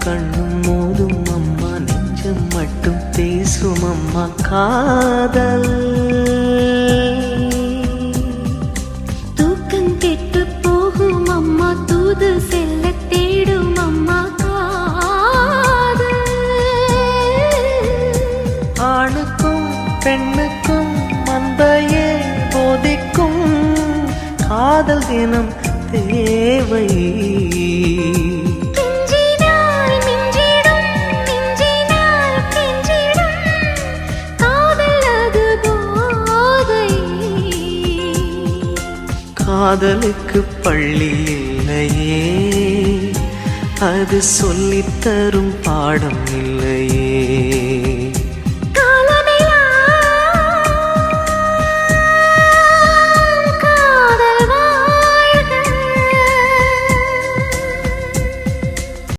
கண்ணும் மோதும் அம்மா, நெஞ்சம் மட்டும் பேசும் அம்மா காதல். தூக்கம் கெட்டு போகும் அம்மா, தூது செல்ல தேடும் அம்மா காதல். ஆணுக்கும் பெண்ணுக்கும் அன்பையே போதிக்கும் காதல் தினம் தேவை. காதலுக்கு பள்ளி இல்லையே, அது சொல்லித்தரும் பாடம் இல்லையே.